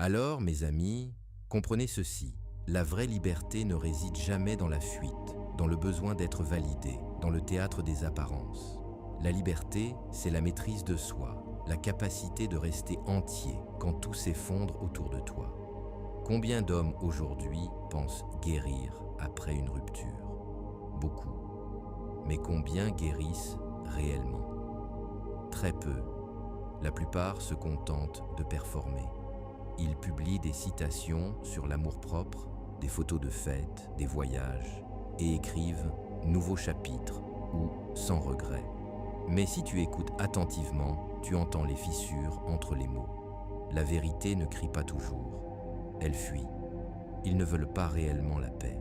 Alors, mes amis, comprenez ceci. La vraie liberté ne réside jamais dans la fuite, dans le besoin d'être validé, dans le théâtre des apparences. La liberté, c'est la maîtrise de soi, la capacité de rester entier quand tout s'effondre autour de toi. Combien d'hommes aujourd'hui pensent guérir après une rupture? Beaucoup. Mais combien guérissent réellement? Très peu. La plupart se contentent de performer. Ils publient des citations sur l'amour-propre, des photos de fêtes, des voyages, et écrivent « nouveau chapitre » ou « sans regret ». Mais si tu écoutes attentivement, tu entends les fissures entre les mots. La vérité ne crie pas toujours. Elle fuit. Ils ne veulent pas réellement la paix.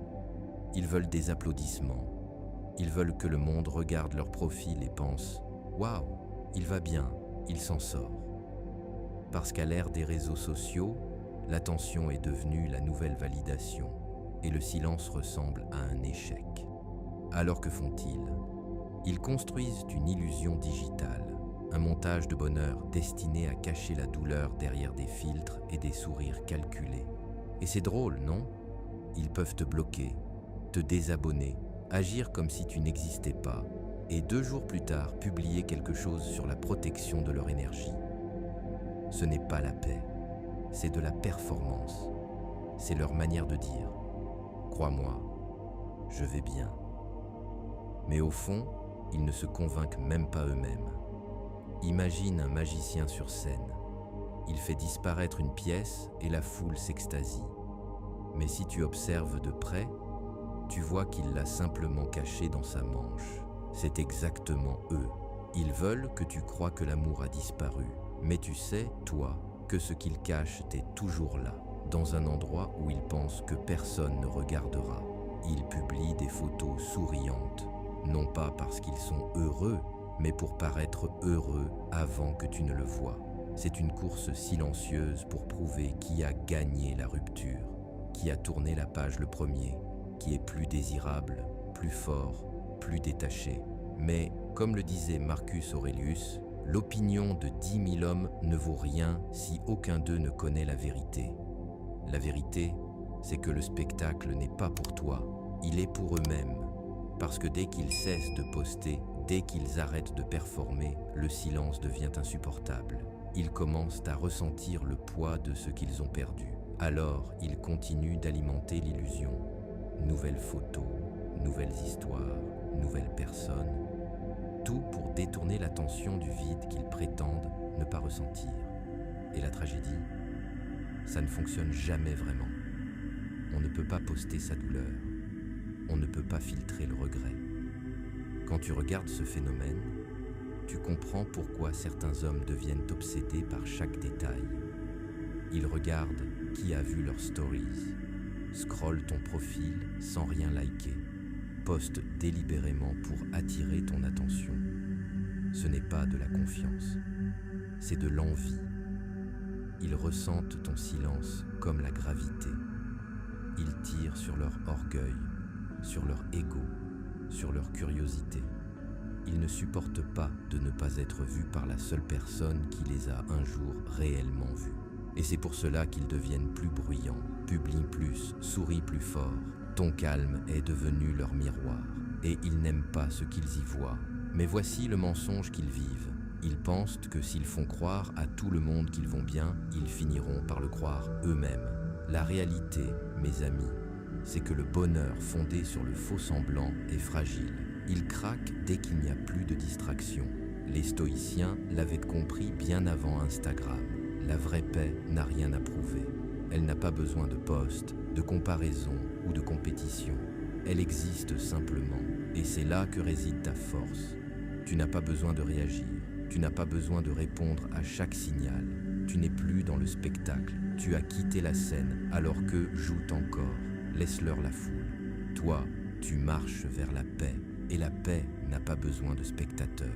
Ils veulent des applaudissements. Ils veulent que le monde regarde leur profil et pense « Waouh, il va bien, il s'en sort ». Parce qu'à l'ère des réseaux sociaux, l'attention est devenue la nouvelle validation et le silence ressemble à un échec. Alors que font-ils? Ils construisent une illusion digitale, un montage de bonheur destiné à cacher la douleur derrière des filtres et des sourires calculés. Et c'est drôle, non? Ils peuvent te bloquer, te désabonner, agir comme si tu n'existais pas, et 2 jours plus tard publier quelque chose sur la protection de leur énergie. Ce n'est pas la paix, c'est de la performance. C'est leur manière de dire « Crois-moi, je vais bien ». Mais au fond, ils ne se convainquent même pas eux-mêmes. Imagine un magicien sur scène. Il fait disparaître une pièce et la foule s'extasie. Mais si tu observes de près, tu vois qu'il l'a simplement cachée dans sa manche. C'est exactement eux. Ils veulent que tu crois que l'amour a disparu. Mais tu sais, toi, que ce qu'ils cachent est toujours là, dans un endroit où ils pensent que personne ne regardera. Ils publient des photos souriantes, non pas parce qu'ils sont heureux, mais pour paraître heureux avant que tu ne le vois. C'est une course silencieuse pour prouver qui a gagné la rupture, qui a tourné la page le premier, qui est plus désirable, plus fort, plus détaché. Mais, comme le disait Marcus Aurelius, l'opinion de 10 000 hommes ne vaut rien si aucun d'eux ne connaît la vérité. La vérité, c'est que le spectacle n'est pas pour toi, il est pour eux-mêmes. Parce que dès qu'ils cessent de poster, dès qu'ils arrêtent de performer, le silence devient insupportable. Ils commencent à ressentir le poids de ce qu'ils ont perdu. Alors, ils continuent d'alimenter l'illusion. Nouvelles photos, nouvelles histoires, nouvelles personnes. Tout pour détourner l'attention du vide qu'ils prétendent ne pas ressentir. Et la tragédie, ça ne fonctionne jamais vraiment. On ne peut pas poster sa douleur. On ne peut pas filtrer le regret. Quand tu regardes ce phénomène, tu comprends pourquoi certains hommes deviennent obsédés par chaque détail. Ils regardent qui a vu leurs stories, scrollent ton profil sans rien liker, postent délibérément pour attirer ton attention. Ce n'est pas de la confiance, c'est de l'envie. Ils ressentent ton silence comme la gravité. Ils tirent sur leur orgueil, sur leur ego, sur leur curiosité. Ils ne supportent pas de ne pas être vus par la seule personne qui les a un jour réellement vus. Et c'est pour cela qu'ils deviennent plus bruyants, publient plus, sourient plus fort. Ton calme est devenu leur miroir, et ils n'aiment pas ce qu'ils y voient. Mais voici le mensonge qu'ils vivent. Ils pensent que s'ils font croire à tout le monde qu'ils vont bien, ils finiront par le croire eux-mêmes. La réalité, mes amis, c'est que le bonheur fondé sur le faux semblant est fragile. Il craque dès qu'il n'y a plus de distraction. Les stoïciens l'avaient compris bien avant Instagram. La vraie paix n'a rien à prouver. Elle n'a pas besoin de posts, de comparaison ou de compétition. Elle existe simplement. Et c'est là que réside ta force. Tu n'as pas besoin de réagir. Tu n'as pas besoin de répondre à chaque signal. Tu n'es plus dans le spectacle. Tu as quitté la scène alors qu'eux jouent encore. Laisse-leur la foule. Toi, tu marches vers la paix. Et la paix n'a pas besoin de spectateurs.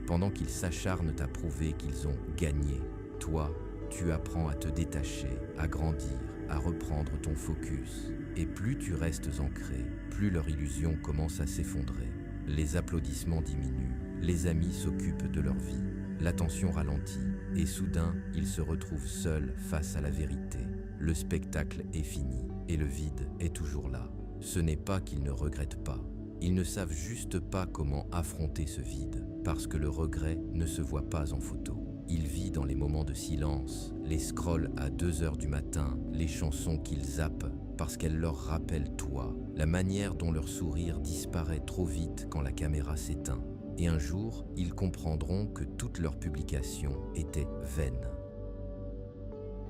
Pendant qu'ils s'acharnent à prouver qu'ils ont gagné, toi, tu apprends à te détacher, à grandir, à reprendre ton focus. Et plus tu restes ancré, plus leur illusion commence à s'effondrer. Les applaudissements diminuent, les amis s'occupent de leur vie. L'attention ralentit, et soudain, ils se retrouvent seuls face à la vérité. Le spectacle est fini, et le vide est toujours là. Ce n'est pas qu'ils ne regrettent pas. Ils ne savent juste pas comment affronter ce vide, parce que le regret ne se voit pas en photo. Il vit dans les moments de silence, les scrolls à 2 heures du matin, les chansons qu'ils zappent parce qu'elles leur rappellent toi, la manière dont leur sourire disparaît trop vite quand la caméra s'éteint. Et un jour, ils comprendront que toutes leurs publications étaient vaines.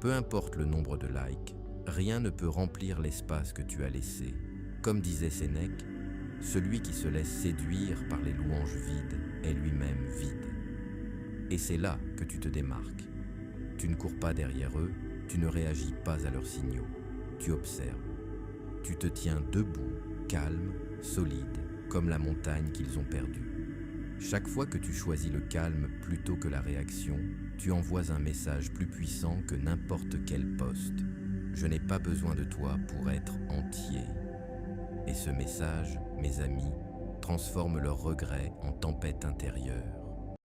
Peu importe le nombre de likes, rien ne peut remplir l'espace que tu as laissé. Comme disait Sénèque, celui qui se laisse séduire par les louanges vides est lui-même vide. Et c'est là que tu te démarques. Tu ne cours pas derrière eux, tu ne réagis pas à leurs signaux. Tu observes. Tu te tiens debout, calme, solide, comme la montagne qu'ils ont perdue. Chaque fois que tu choisis le calme plutôt que la réaction, tu envoies un message plus puissant que n'importe quel poste. Je n'ai pas besoin de toi pour être entier. Et ce message, mes amis, transforme leurs regrets en tempête intérieure.